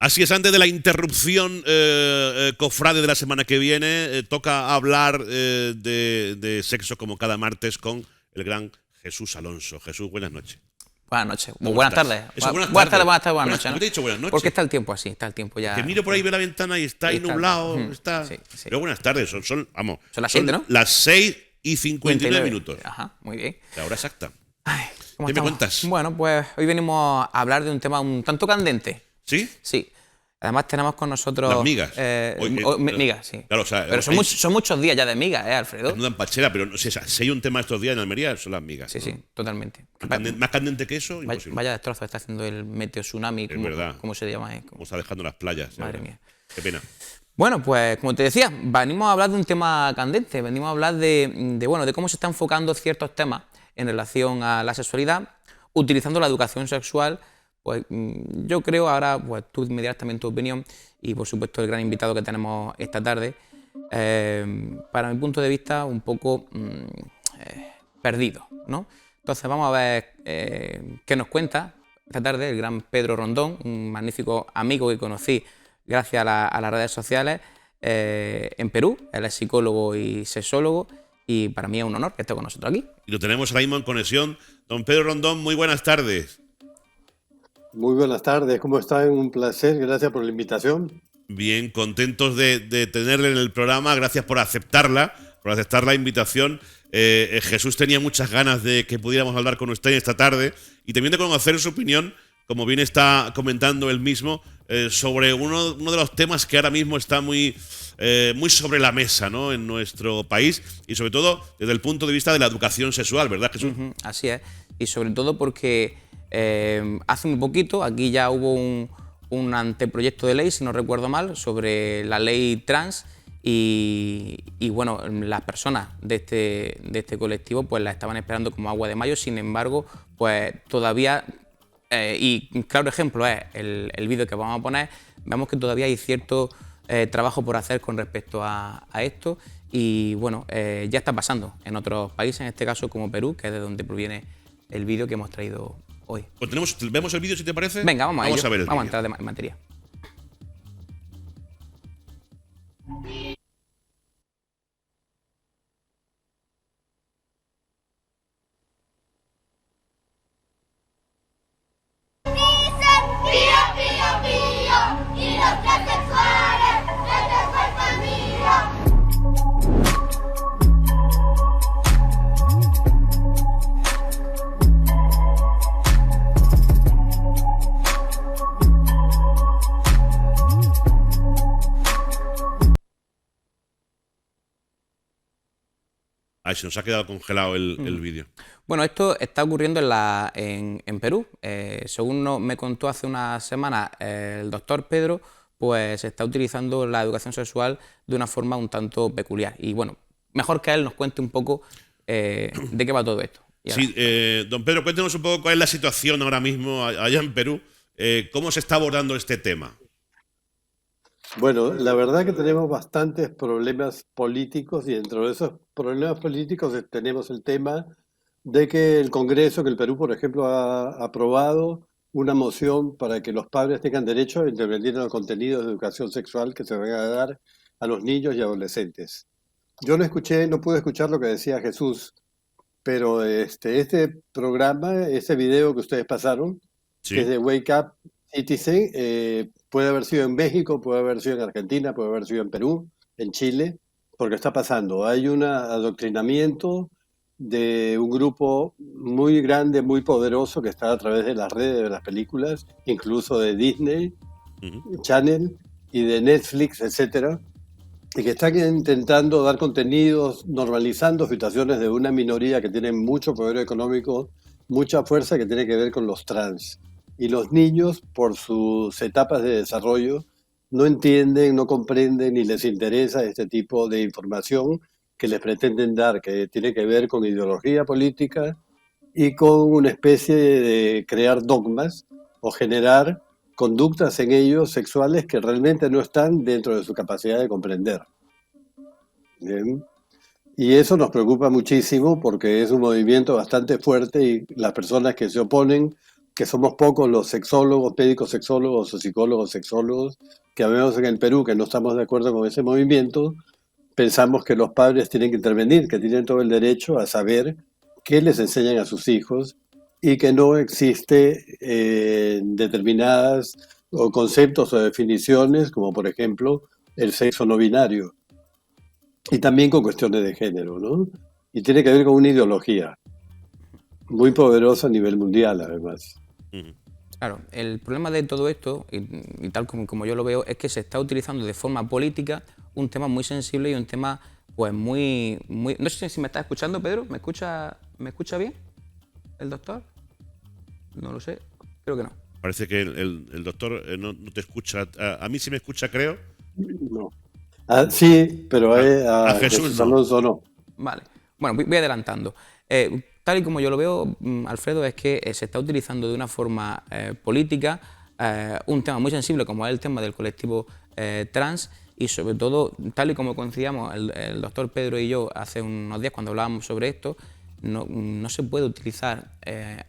Así es, antes de la interrupción cofrade de la semana que viene, toca hablar de sexo como cada martes con el gran Jesús Alonso. Jesús, buenas noches. Buenas noches. Buenas tardes. Buenas tardes, buenas noches. ¿no? ¿Por qué te he dicho buenas noches? Porque está el tiempo así, está el tiempo ya. Que miro por ahí, veo la ventana y está ahí nublado. Está... Sí. Pero buenas tardes, son las 7, ¿no? Las 6:59 minutos. Ajá, muy bien. La hora exacta. Ay, ¿Qué me cuentas? Bueno, pues hoy venimos a hablar de un tema un tanto candente. ¿Sí? Sí. Además tenemos con nosotros... Las migas. Migas, sí. Claro, o sea, pero son muchos días ya de migas, Alfredo. No dan pachera, pero si hay un tema estos días en Almería, son las migas. Sí, ¿no? sí, totalmente. Más candente que eso, imposible. Vaya destrozo está haciendo el meteo tsunami, Es verdad. ¿cómo se llama? Como está dejando las playas. Madre mía. Qué pena. Bueno, pues como te decía, venimos a hablar de un tema candente, venimos a hablar de cómo se están enfocando ciertos temas en relación a la sexualidad, utilizando la educación sexual. Pues yo creo, ahora pues tú me dirás también tu opinión y por supuesto el gran invitado que tenemos esta tarde, para mi punto de vista un poco perdido, ¿no? Entonces vamos a ver qué nos cuenta esta tarde el gran Pedro Rondón, un magnífico amigo que conocí gracias a las redes sociales en Perú. Él es psicólogo y sexólogo y para mí es un honor que esté con nosotros aquí. Y lo tenemos ahora mismo en conexión. Don Pedro Rondón, muy buenas tardes. Muy buenas tardes, ¿cómo están? Un placer, gracias por la invitación. Bien, contentos de tenerle en el programa, gracias por aceptar la invitación. Jesús tenía muchas ganas de que pudiéramos hablar con usted esta tarde y también de conocer su opinión, como bien está comentando él mismo, sobre uno de los temas que ahora mismo está muy sobre la mesa, ¿no?, en nuestro país y sobre todo desde el punto de vista de la educación sexual, ¿verdad, Jesús? Así es, y sobre todo porque hace muy poquito aquí ya hubo un anteproyecto de ley, si no recuerdo mal, sobre la ley trans y bueno, las personas de este colectivo pues la estaban esperando como agua de mayo. Sin embargo, pues todavía, y un claro ejemplo es el vídeo que vamos a poner, vemos que todavía hay cierto trabajo por hacer con respecto a esto y bueno, ya está pasando en otros países, en este caso como Perú, que es de donde proviene el vídeo que hemos traído hoy. Pues vemos el vídeo, si te parece. Venga, vamos a ver el vamos a vídeo. entrar en materia. Dicen pío, pío, pío, y los transexuales, este cuerpo mío. Ay, se nos ha quedado congelado el vídeo. Bueno, esto está ocurriendo en Perú. Según me contó hace una semana el doctor Pedro, pues se está utilizando la educación sexual de una forma un tanto peculiar. Y bueno, mejor que él nos cuente un poco de qué va todo esto. Sí, don Pedro, cuéntenos un poco cuál es la situación ahora mismo allá en Perú. ¿Cómo se está abordando este tema? Bueno, la verdad que tenemos bastantes problemas políticos y dentro de esos problemas políticos tenemos el tema de que el Congreso, que el Perú, por ejemplo, ha aprobado una moción para que los padres tengan derecho a intervenir en los contenidos de educación sexual que se van a dar a los niños y adolescentes. Yo no pude escuchar lo que decía Jesús, pero este programa, ese video que ustedes pasaron, Sí. que es de Wake Up Citizen, puede haber sido en México, puede haber sido en Argentina, puede haber sido en Perú, en Chile, porque está pasando. Hay un adoctrinamiento de un grupo muy grande, muy poderoso, que está a través de las redes, de las películas, incluso de Disney Channel y de Netflix, etcétera, y que están intentando dar contenidos, normalizando situaciones de una minoría que tiene mucho poder económico, mucha fuerza, que tiene que ver con los trans. Y los niños, por sus etapas de desarrollo, no entienden, no comprenden ni les interesa este tipo de información que les pretenden dar, que tiene que ver con ideología política y con una especie de crear dogmas o generar conductas en ellos sexuales que realmente no están dentro de su capacidad de comprender. ¿Bien? Y eso nos preocupa muchísimo porque es un movimiento bastante fuerte y las personas que se oponen que somos pocos los sexólogos, médicos sexólogos o psicólogos sexólogos que vemos en el Perú que no estamos de acuerdo con ese movimiento, pensamos que los padres tienen que intervenir, que tienen todo el derecho a saber qué les enseñan a sus hijos y que no existe determinadas o conceptos o definiciones, como por ejemplo el sexo no binario, y también con cuestiones de género, ¿no? Y tiene que ver con una ideología muy poderosa a nivel mundial, además. Ujú. Claro, el problema de todo esto, y tal como yo lo veo, es que se está utilizando de forma política un tema muy sensible y un tema pues muy... No sé si me está escuchando, Pedro. ¿Me escucha bien el doctor? No lo sé, creo que no. Parece que el doctor no te escucha. A mí sí me escucha, creo. No. Sí, pero A a Jesús Jesús no. Alonso no. Vale, bueno, voy adelantando. Tal y como yo lo veo, Alfredo, es que se está utilizando de una forma política un tema muy sensible como es el tema del colectivo trans y sobre todo, tal y como coincidíamos el doctor Pedro y yo hace unos días cuando hablábamos sobre esto, no se puede utilizar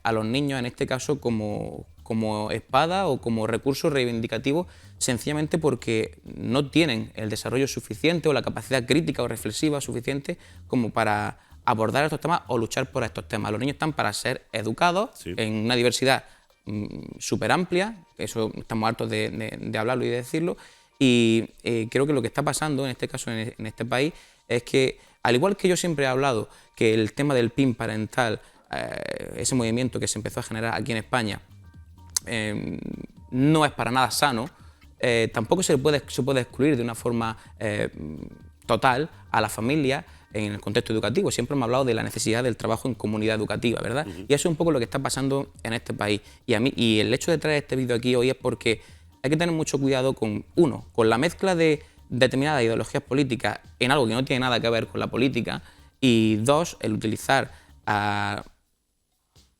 a los niños en este caso como espada o como recurso reivindicativo sencillamente porque no tienen el desarrollo suficiente o la capacidad crítica o reflexiva suficiente como para abordar estos temas o luchar por estos temas. Los niños están para ser educados en una diversidad súper amplia, eso estamos hartos de hablarlo y de decirlo, y creo que lo que está pasando en este caso en este país es que, al igual que yo siempre he hablado que el tema del PIN parental, ese movimiento que se empezó a generar aquí en España, no es para nada sano, tampoco se puede excluir de una forma total a la familia en el contexto educativo. Siempre hemos hablado de la necesidad del trabajo en comunidad educativa, ¿verdad? Y eso es un poco lo que está pasando en este país. Y el hecho de traer este vídeo aquí hoy es porque hay que tener mucho cuidado con la mezcla de determinadas ideologías políticas en algo que no tiene nada que ver con la política, y dos, el utilizar a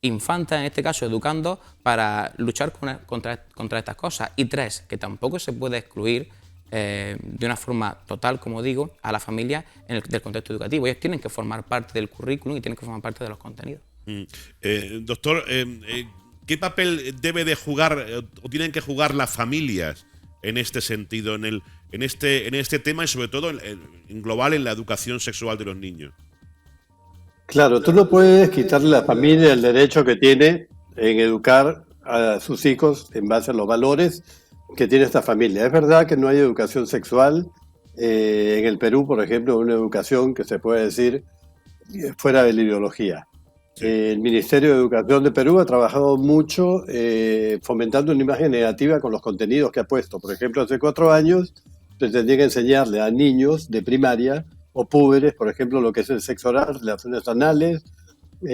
infantas, en este caso educandos, para luchar contra estas cosas. Y tres, que tampoco se puede excluir de una forma total, como digo, a la familia del contexto educativo. Ellos tienen que formar parte del currículum y tienen que formar parte de los contenidos. Doctor, ¿qué papel debe de jugar o tienen que jugar las familias en este sentido, en este tema y sobre todo en global en la educación sexual de los niños? Claro, tú no puedes quitarle a la familia el derecho que tiene en educar a sus hijos en base a los valores que tiene esta familia. Es verdad que no hay educación sexual. En el Perú, por ejemplo, una educación que se puede decir fuera de la ideología. El Ministerio de Educación de Perú ha trabajado mucho fomentando una imagen negativa con los contenidos que ha puesto. Por ejemplo, hace 4 años pretendía que enseñarle a niños de primaria o púberes, por ejemplo, lo que es el sexo oral, relaciones anales,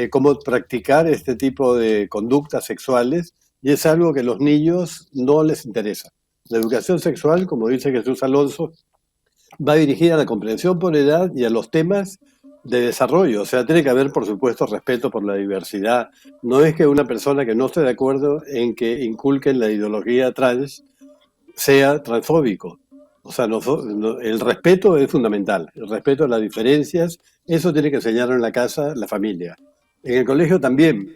cómo practicar este tipo de conductas sexuales, y es algo que a los niños no les interesa. La educación sexual, como dice Jesús Alonso, va dirigida a la comprensión por edad y a los temas de desarrollo. O sea, tiene que haber, por supuesto, respeto por la diversidad. No es que una persona que no esté de acuerdo en que inculquen la ideología trans sea transfóbico. O sea, el respeto es fundamental, el respeto a las diferencias, eso tiene que enseñarlo en la casa, la familia. En el colegio también,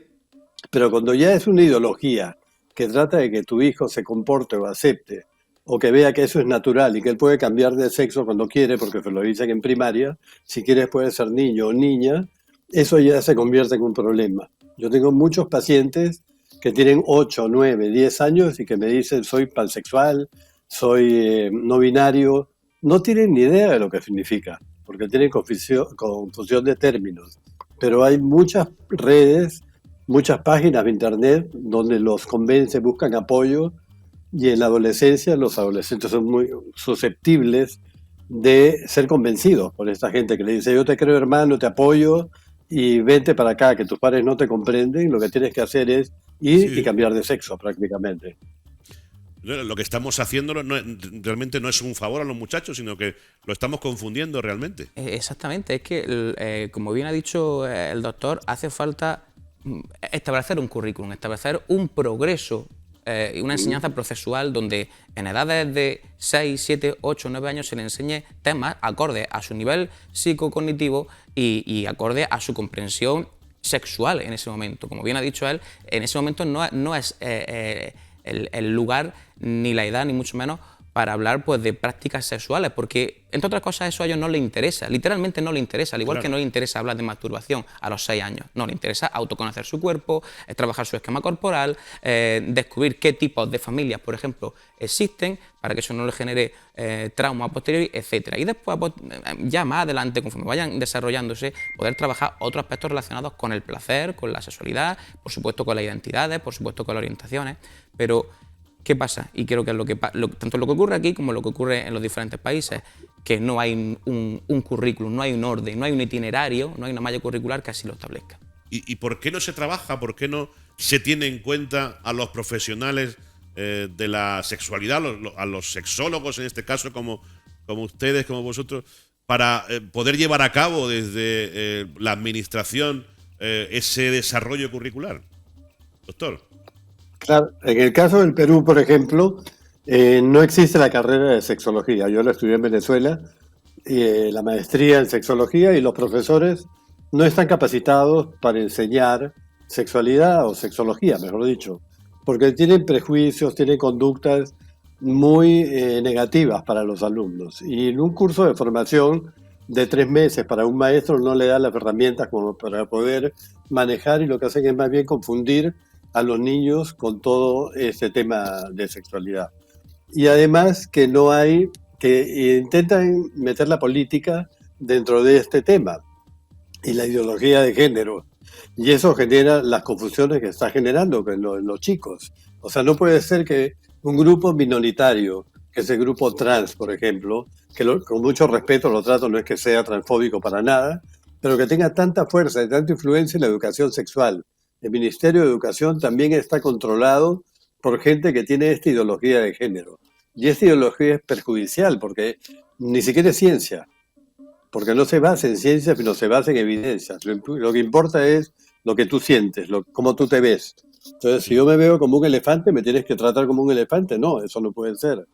pero cuando ya es una ideología que trata de que tu hijo se comporte o acepte, o que vea que eso es natural y que él puede cambiar de sexo cuando quiere, porque se lo dicen en primaria, si quieres puede ser niño o niña, eso ya se convierte en un problema. Yo tengo muchos pacientes que tienen 8, 9, 10 años y que me dicen soy pansexual, soy no binario, no tienen ni idea de lo que significa, porque tienen confusión de términos. Pero hay muchas redes, muchas páginas de internet donde los convencen, buscan apoyo, y en la adolescencia los adolescentes son muy susceptibles de ser convencidos por esta gente que le dice yo te creo hermano, te apoyo y vente para acá, que tus padres no te comprenden, lo que tienes que hacer es ir y cambiar de sexo prácticamente. Lo que estamos haciendo realmente no es un favor a los muchachos, sino que lo estamos confundiendo realmente. Exactamente, es que, como bien ha dicho el doctor, hace falta establecer un currículum, establecer un progreso, una enseñanza procesual donde en edades de 6, 7, 8, 9 años se le enseñe temas acordes a su nivel psicocognitivo y acorde a su comprensión sexual en ese momento. Como bien ha dicho él, en ese momento no es el lugar, ni la edad, ni mucho menos, para hablar pues de prácticas sexuales, porque entre otras cosas eso a ellos no les interesa, literalmente no les interesa, al igual Claro. que no les interesa hablar de masturbación a los 6 años, no les interesa autoconocer su cuerpo, trabajar su esquema corporal, descubrir qué tipos de familias, por ejemplo, existen, para que eso no les genere trauma a posteriori, etcétera. Y después, pues, ya más adelante, conforme vayan desarrollándose, poder trabajar otros aspectos relacionados con el placer, con la sexualidad, por supuesto con las identidades, por supuesto con las orientaciones, pero ¿qué pasa? Y creo que es tanto lo que ocurre aquí como lo que ocurre en los diferentes países, que no hay un currículum, no hay un orden, no hay un itinerario, no hay una malla curricular que así lo establezca. ¿Y por qué no se trabaja? ¿Por qué no se tiene en cuenta a los profesionales de la sexualidad, a los sexólogos en este caso, como ustedes, como vosotros, para poder llevar a cabo desde la administración ese desarrollo curricular? Doctor. Claro, en el caso del Perú, por ejemplo, no existe la carrera de sexología. Yo la estudié en Venezuela, la maestría en sexología, y los profesores no están capacitados para enseñar sexualidad o sexología, mejor dicho, porque tienen prejuicios, tienen conductas muy negativas para los alumnos. Y en un curso de formación de 3 meses para un maestro no le da las herramientas como para poder manejar, y lo que hacen es más bien confundir a los niños con todo este tema de sexualidad. Y además que no hay, que intentan meter la política dentro de este tema y la ideología de género. Y eso genera las confusiones que está generando en los chicos. O sea, no puede ser que un grupo minoritario, que es el grupo trans, por ejemplo, que con mucho respeto lo trato, no es que sea transfóbico para nada, pero que tenga tanta fuerza y tanta influencia en la educación sexual. El Ministerio de Educación también está controlado por gente que tiene esta ideología de género. Y esta ideología es perjudicial porque ni siquiera es ciencia, porque no se basa en ciencia, sino se basa en evidencias. Lo que importa es lo que tú sientes, cómo tú te ves. Entonces, si yo me veo como un elefante, ¿me tienes que tratar como un elefante? No, eso no puede ser.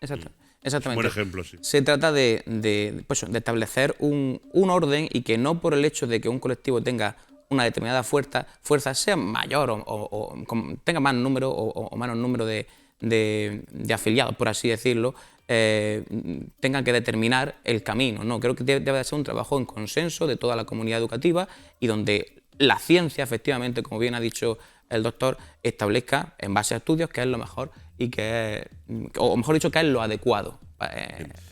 Exactamente. Buen ejemplo, sí. Se trata de establecer un orden, y que no por el hecho de que un colectivo tenga una determinada fuerza sea mayor o tenga más número o menos número de afiliados, por así decirlo, tengan que determinar el camino. No, creo que debe de ser un trabajo en consenso de toda la comunidad educativa, y donde la ciencia, efectivamente, como bien ha dicho el doctor, establezca en base a estudios qué es lo mejor y o mejor dicho, qué es lo adecuado.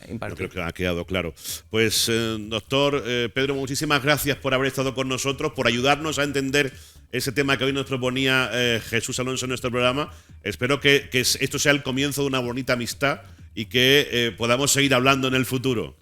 Yo creo que ha quedado claro. Pues, doctor Pedro, muchísimas gracias por haber estado con nosotros, por ayudarnos a entender ese tema que hoy nos proponía Jesús Alonso en nuestro programa. Espero que esto sea el comienzo de una bonita amistad y que podamos seguir hablando en el futuro.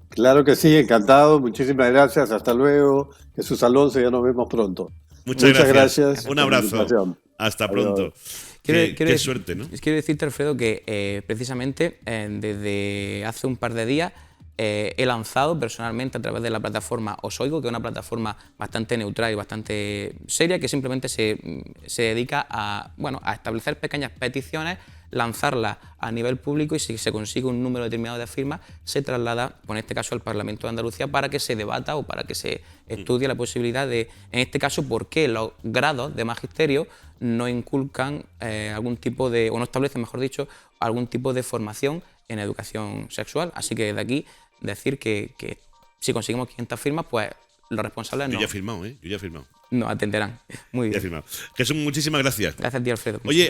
Claro que sí, encantado. Muchísimas gracias. Hasta luego. Jesús Alonso, ya nos vemos pronto. Muchas gracias. Un por la abrazo. invitación. Hasta pronto. Adiós. Qué suerte, ¿no? Quiero decirte, Alfredo, que precisamente desde hace un par de días he lanzado personalmente a través de la plataforma Osoigo, que es una plataforma bastante neutral y bastante seria, que simplemente se dedica a establecer pequeñas peticiones, lanzarlas a nivel público, y si se consigue un número determinado de firmas, se traslada, en este caso, al Parlamento de Andalucía, para que se debata o para que se estudie la posibilidad de, en este caso, por qué los grados de magisterio no inculcan algún tipo de, o no establecen, mejor dicho, algún tipo de formación en educación sexual. Así que desde aquí decir que si conseguimos 500 firmas, pues los responsables Yo ya he firmado, ¿eh? Yo ya he firmado. nos atenderán. Muy Ya he bien. firmado. Jesús, muchísimas gracias. Gracias a ti, Alfredo. Oye,